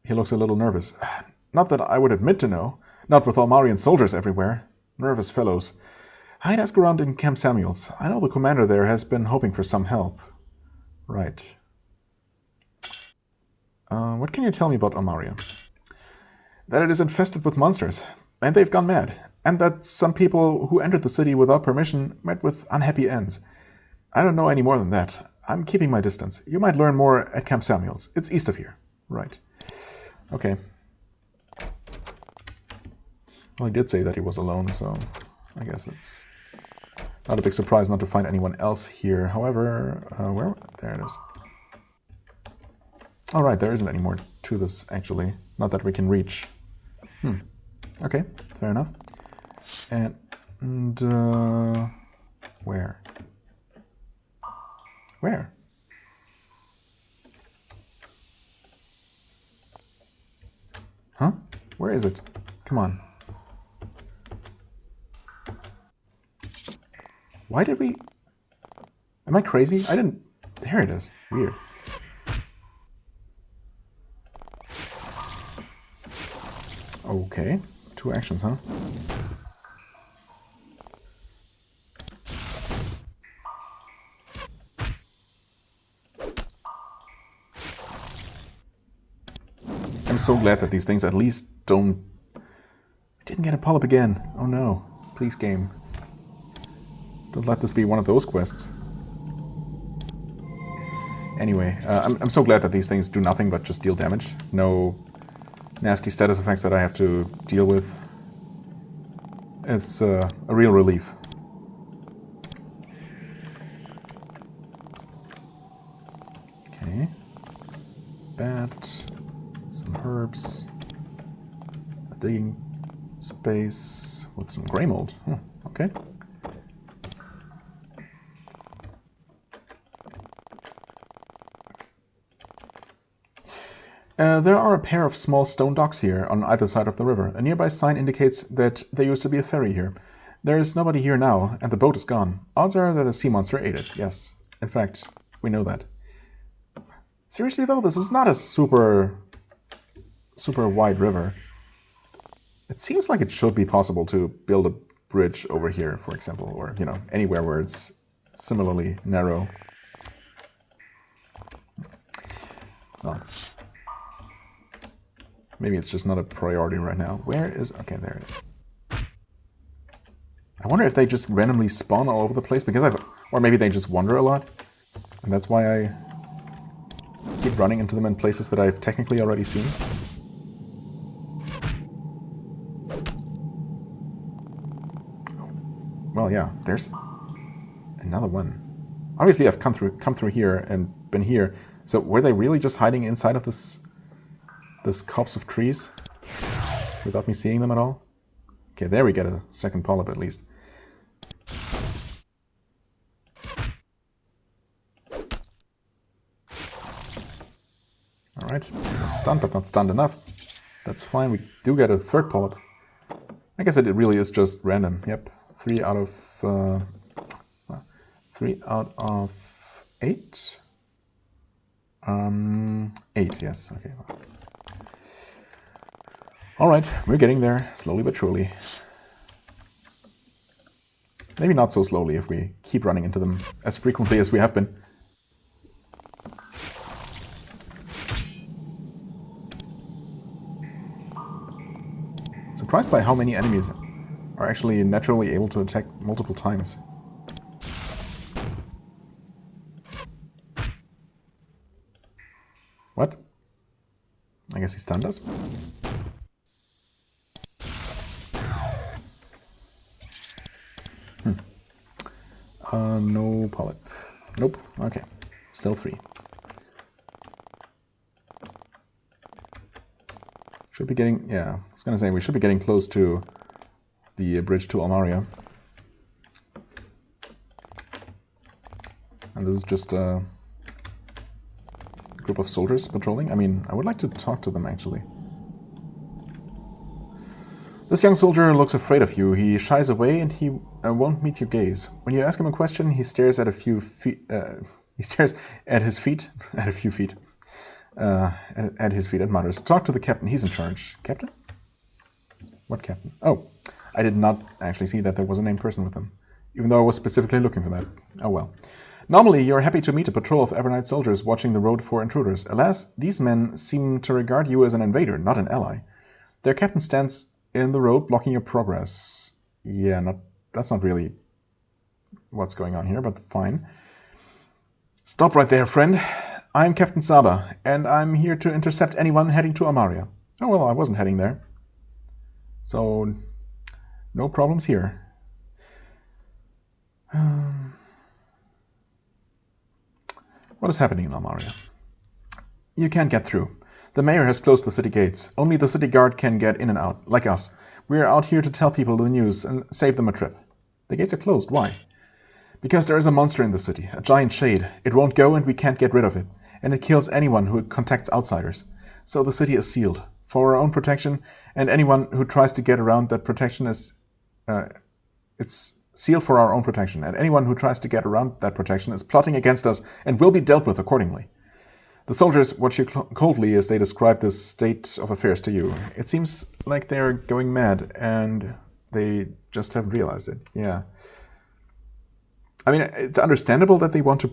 Speaker 1: He looks a little nervous. Not that I would admit to know. Not with Almarian soldiers everywhere. Nervous fellows. I'd ask around in Camp Samuels. I know the commander there has been hoping for some help. Right. What can you tell me about Almaria? That it is infested with monsters, and they've gone mad, and that some people who entered the city without permission met with unhappy ends. I don't know any more than that. I'm keeping my distance. You might learn more at Camp Samuels. It's east of here. Right. Okay. Well, he did say that he was alone, so I guess it's not a big surprise not to find anyone else here. However, where? There it is. All right, there isn't any more to this, actually. Not that we can reach. Okay, fair enough. And where? Where? Huh? Where is it? Come on. Why did we... Am I crazy? I didn't... There it is. Weird. Okay. 2 actions, huh? I'm so glad that these things at least don't... Didn't get a polyp again. Oh no. Please, game. Don't let this be one of those quests. Anyway, I'm so glad that these things do nothing but just deal damage. No nasty status effects that I have to deal with. It's a real relief. Okay. Bat. Some herbs. A digging space with some grey mold. Okay. There are a pair of small stone docks here on either side of the river. A nearby sign indicates that there used to be a ferry here. There is nobody here now, and the boat is gone. Odds are that a sea monster ate it, yes. In fact, we know that. Seriously though, this is not a super wide river. It seems like it should be possible to build a bridge over here, for example, or, you know, anywhere where it's similarly narrow. Well, maybe it's just not a priority right now. Where is... Okay, there it is. I wonder if they just randomly spawn all over the place, because or maybe they just wander a lot, and that's why I keep running into them in places that I've technically already seen. Well, yeah, there's another one. Obviously, I've come through here and been here. So were they really just hiding inside of this copse of trees? without me seeing them at all. Okay, there we get a second polyp at least. Alright, stunned but not stunned enough. That's fine, we do get a third polyp. I guess it really is just random. Yep, 3 out of 8? 8, yes, okay. Alright, we're getting there, slowly but surely. Maybe not so slowly if we keep running into them as frequently as we have been. Surprised by how many enemies are actually naturally able to attack multiple times. What? I guess he stunned us? No polyp. Nope. Okay. Still 3. Should be getting... yeah, I was gonna say, we should be getting close to the bridge to Almaria. And this is just a group of soldiers patrolling. I mean, I would like to talk to them, actually. This young soldier looks afraid of you. He shies away and he won't meet your gaze. When you ask him a question, he stares at a few feet. He stares at his feet, at a few feet, at his feet and mutters, "Talk to the captain. He's in charge." Captain? What captain? Oh, I did not actually see that there was a named person with them, even though I was specifically looking for that. Oh well. Normally, you're happy to meet a patrol of Avernite soldiers watching the road for intruders. Alas, these men seem to regard you as an invader, not an ally. Their captain stands in the road, blocking your progress. Yeah, that's not really what's going on here, but fine. Stop right there, friend. I'm Captain Saba, and I'm here to intercept anyone heading to Almaria. Oh, well, I wasn't heading there. So, no problems here. What is happening in Almaria? You can't get through. The mayor has closed the city gates. Only the city guard can get in and out, like us. We are out here to tell people the news and save them a trip. The gates are closed. Why? Because there is a monster in the city, a giant shade. It won't go and we can't get rid of it. And it kills anyone who contacts outsiders. So the city is sealed, for our own protection, and anyone who tries to get around that protection is... it's sealed for our own protection, and anyone who tries to get around that protection is plotting against us and will be dealt with accordingly. The soldiers watch you coldly as they describe this state of affairs to you. It seems like they're going mad, and they just haven't realized it. Yeah. I mean, it's understandable that they want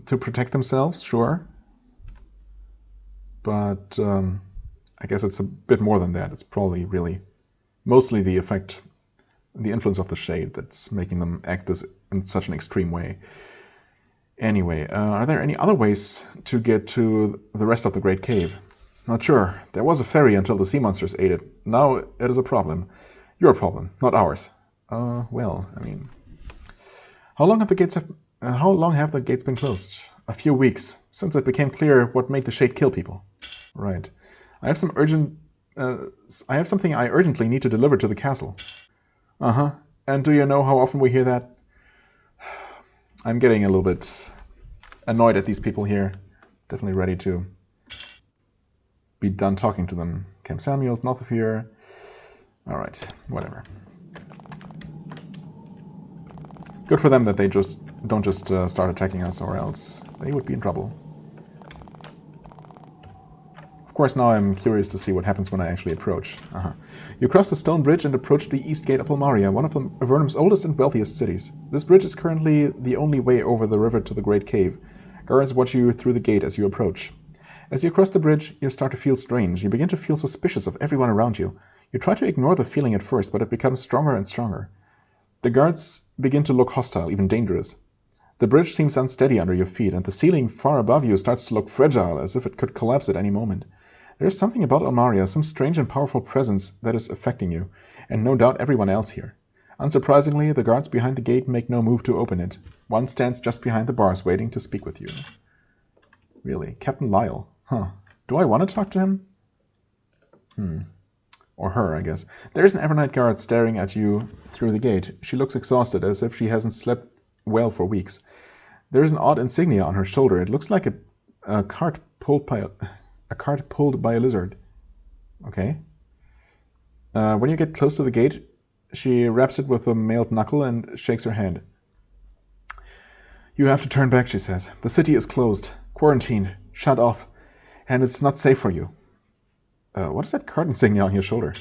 Speaker 1: to protect themselves, sure. But I guess it's a bit more than that. It's probably really mostly the influence of the shade that's making them act in such an extreme way. Anyway, are there any other ways to get to the rest of the Great Cave? Not sure. There was a ferry until the sea monsters ate it. Now it is a problem. Your problem, not ours. Well, I mean... How long have the gates been closed? A few weeks, since it became clear what made the shade kill people. Right. I have something I urgently need to deliver to the castle. Uh-huh. And do you know how often we hear that? I'm getting a little bit annoyed at these people here. Definitely ready to be done talking to them. Camp Samuel, north of here. Alright, whatever. Good for them that they don't just start attacking us, or else they would be in trouble. Of course, now I'm curious to see what happens when I actually approach. You cross the stone bridge and approach the east gate of Almaria, one of Avernum's oldest and wealthiest cities. This bridge is currently the only way over the river to the Great Cave. Guards watch you through the gate as you approach. As you cross the bridge, you start to feel strange. You begin to feel suspicious of everyone around you. You try to ignore the feeling at first, but it becomes stronger and stronger. The guards begin to look hostile, even dangerous. The bridge seems unsteady under your feet, and the ceiling far above you starts to look fragile, as if it could collapse at any moment. There is something about Almaria, some strange and powerful presence that is affecting you, and no doubt everyone else here. Unsurprisingly, the guards behind the gate make no move to open it. One stands just behind the bars, waiting to speak with you. Really? Captain Lyle? Huh. Do I want to talk to him? Or her, I guess. There's an Avernite guard staring at you through the gate. She looks exhausted, as if she hasn't slept well for weeks. There's an odd insignia on her shoulder. It looks like a cart pulled by a lizard. Okay. When you get close to the gate, she wraps it with a mailed knuckle and shakes her hand. You have to turn back, she says. The city is closed, quarantined, shut off, and it's not safe for you. What is that card insignia on your shoulder?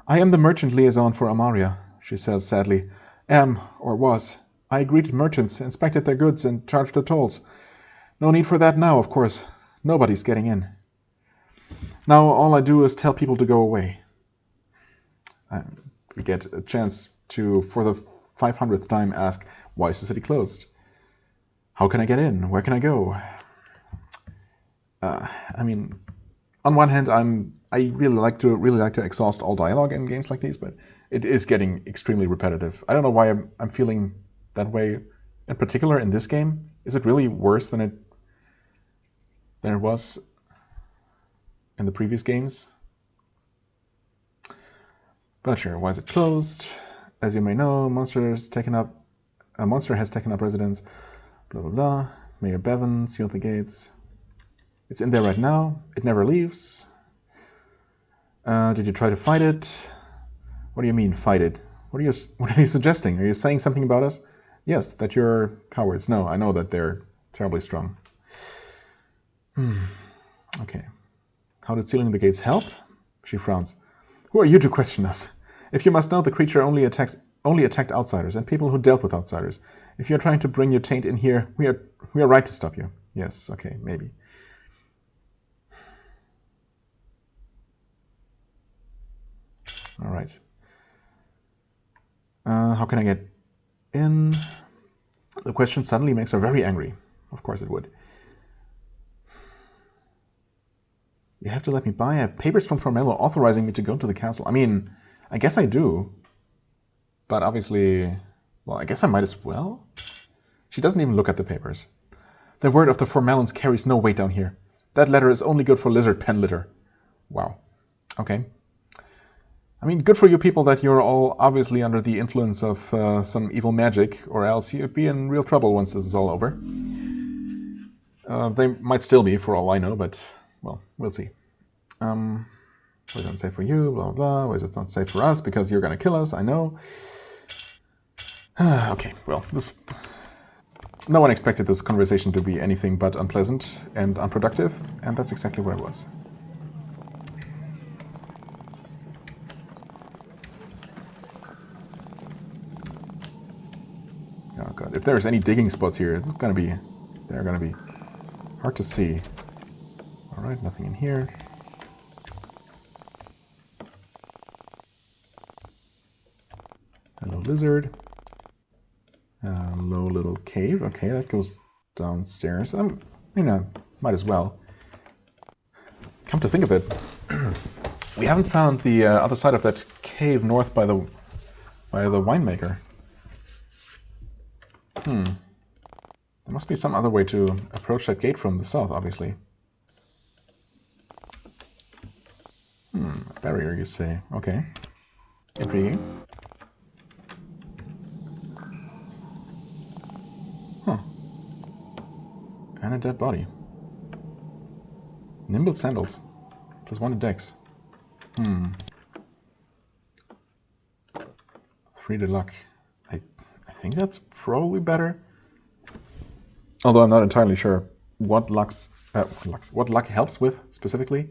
Speaker 1: I am the merchant liaison for Almaria, she says sadly. Am, or was. I greeted merchants, inspected their goods, and charged the tolls. No need for that now, of course. Nobody's getting in. Now all I do is tell people to go away. We get a chance to, for the 500th time, ask, why is the city closed? How can I get in? Where can I go? I mean, on one hand, I really like to exhaust all dialogue in games like these, but it is getting extremely repetitive. I don't know why I'm feeling that way in particular in this game. Is it really worse than it was in the previous games? But sure, why is it closed? As you may know, a monster has taken up residence. Blah blah blah. Mayor Bevan sealed the gates. It's in there right now. It never leaves. Did you try to fight it? What do you mean, fight it? What are you suggesting? Are you saying something about us? Yes, that you're cowards. No, I know that they're terribly strong. Okay. How did sealing the gates help? She frowns. Who are you to question us? If you must know, the creature only attacked outsiders and people who dealt with outsiders. If you're trying to bring your taint in here, we are right to stop you. Yes, okay, maybe. All right. How can I get in? The question suddenly makes her very angry. Of course it would. You have to let me by. I have papers from Formello authorizing me to go to the castle. I mean, I guess I do. But obviously, well, I guess I might as well. She doesn't even look at the papers. The word of the Formellans carries no weight down here. That letter is only good for lizard pen litter. Wow. Okay. I mean, good for you people that you're all obviously under the influence of some evil magic, or else you'd be in real trouble once this is all over. They might still be, for all I know, but, well, we'll see. Why is it not safe for you, blah, blah, blah. Why is it not safe for us? Because you're going to kill us, I know. Okay, well, no one expected this conversation to be anything but unpleasant and unproductive, and that's exactly where it was. Oh god, if there's any digging spots here, they're gonna be hard to see. Alright, nothing in here. Hello, lizard. Hello, little cave. Okay, that goes downstairs. Might as well. Come to think of it, we haven't found the other side of that cave north by the winemaker. There must be some other way to approach that gate from the south, obviously. A barrier, you say. Okay. Intriguing. Huh. And a dead body. Nimble sandals. +1 to dex. 3 to luck. I think that's probably better. Although I'm not entirely sure what luck helps with specifically.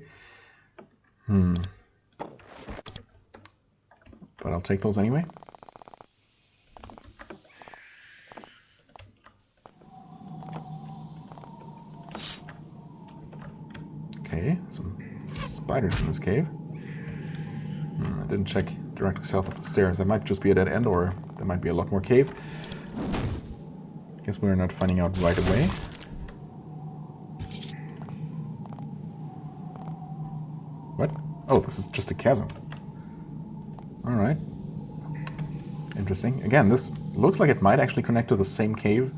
Speaker 1: But I'll take those anyway. Okay, some spiders in this cave. I didn't check directly south of the stairs. That might just be a dead end, or there might be a lot more cave. Guess we're not finding out right away. What? Oh, this is just a chasm. Alright. Interesting. Again, this looks like it might actually connect to the same cave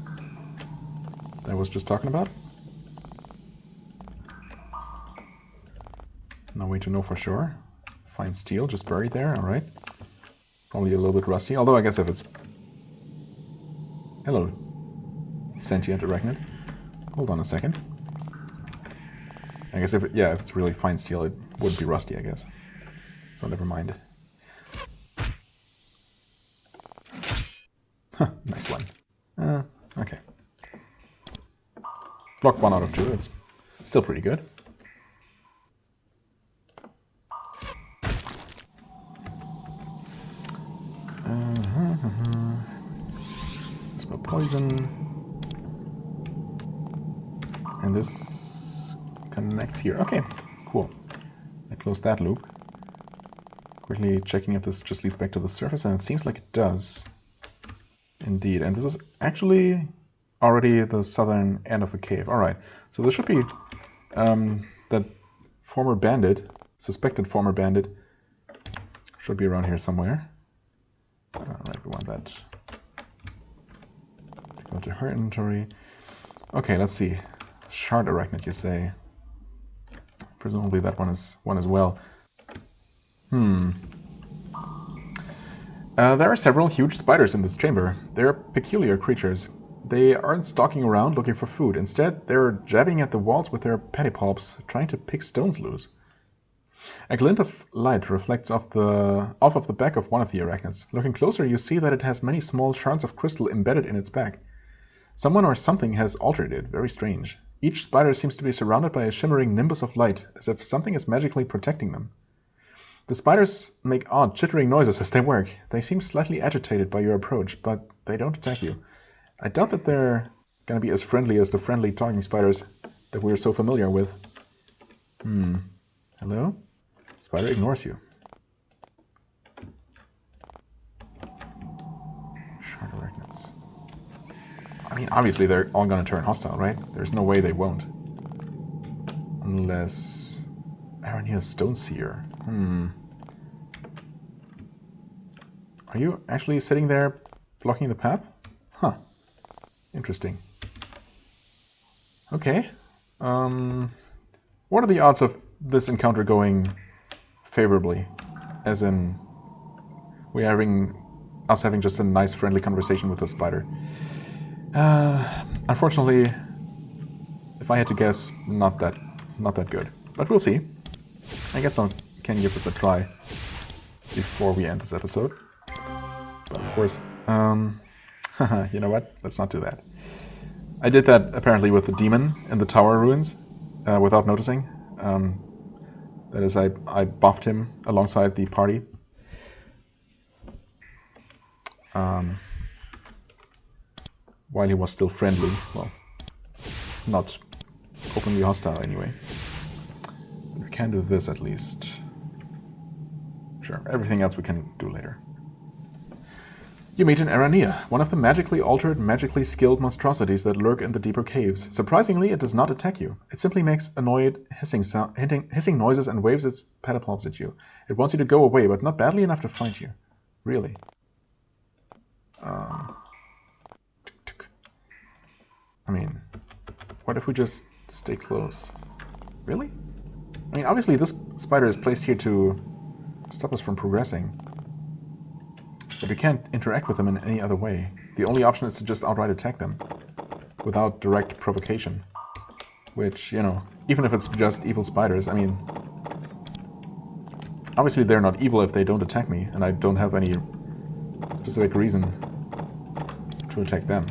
Speaker 1: that I was just talking about. No way to know for sure. Fine steel, just buried there, alright. Probably a little bit rusty, although I guess if it's... Hello, sentient arachnid. Hold on a second. I guess if it's really fine steel, it wouldn't be rusty, I guess. So never mind. Huh, nice one. Okay. Block 1 out of 2, it's still pretty good. Spell poison. And this connects here. Okay, cool. I closed that loop. Quickly checking if this just leads back to the surface, and it seems like it does. Indeed, and this is actually already the southern end of the cave. Alright, so there should be that former bandit, suspected former bandit, should be around here somewhere. Alright, we want that. Go to her inventory. Okay, let's see. Shard arachnid, you say? Presumably that one is as well. There are several huge spiders in this chamber. They're peculiar creatures. They aren't stalking around looking for food. Instead, they're jabbing at the walls with their pedipalps, trying to pick stones loose. A glint of light reflects off of the back of one of the arachnids. Looking closer, you see that it has many small shards of crystal embedded in its back. Someone or something has altered it. Very strange. Each spider seems to be surrounded by a shimmering nimbus of light, as if something is magically protecting them. The spiders make odd, chittering noises as they work. They seem slightly agitated by your approach, but they don't attack you. I doubt that they're going to be as friendly as the friendly talking spiders that we're so familiar with. Hello? Spider ignores you. Shard arachnids. I mean, obviously they're all going to turn hostile, right? There's no way they won't. Unless... Avernium Stone Seer. Are you actually sitting there blocking the path? Huh. Interesting. Okay. What are the odds of this encounter going favorably? As in, us having just a nice friendly conversation with the spider. Unfortunately, if I had to guess, not that good. But we'll see. I guess I can give this a try before we end this episode. But of course, you know what? Let's not do that. I did that apparently with the demon in the tower ruins without noticing. That is, I buffed him alongside the party. While he was still friendly. Well, not openly hostile anyway. We can do this at least. Sure, everything else we can do later. You meet an Avernia, one of the magically altered, magically skilled monstrosities that lurk in the deeper caves. Surprisingly, it does not attack you. It simply makes annoyed hissing noises and waves its pedipalps at you. It wants you to go away, but not badly enough to fight you. Really. I mean, what if we just stay close? Really? I mean, obviously this spider is placed here to stop us from progressing. But we can't interact with them in any other way. The only option is to just outright attack them, without direct provocation. Which, you know, even if it's just evil spiders, I mean... Obviously they're not evil if they don't attack me, and I don't have any specific reason to attack them.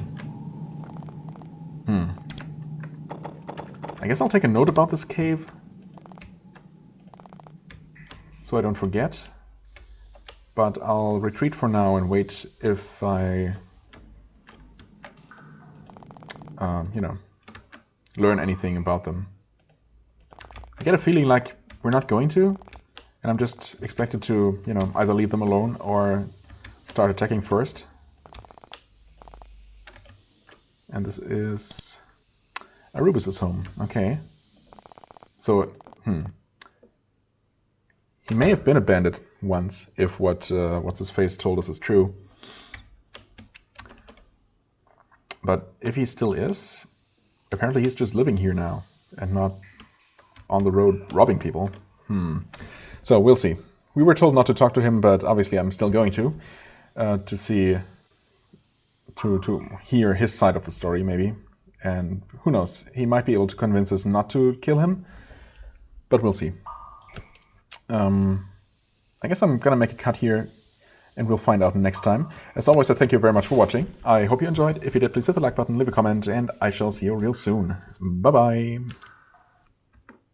Speaker 1: I guess I'll take a note about this cave, so I don't forget. But I'll retreat for now and wait if I, you know, learn anything about them. I get a feeling like we're not going to, and I'm just expected to, you know, either leave them alone or start attacking first. And this is Arubis' home. Okay. So, he may have been a bandit once, if what's his face told us is true. But if he still is, apparently he's just living here now and not on the road robbing people. So we'll see. We were told not to talk to him, but obviously I'm still going to see, to hear his side of the story, maybe. And who knows, he might be able to convince us not to kill him, but we'll see. I guess I'm gonna make a cut here, and we'll find out next time. As always, I thank you very much for watching. I hope you enjoyed. If you did, please hit the like button, leave a comment, and I shall see you real soon. Bye-bye!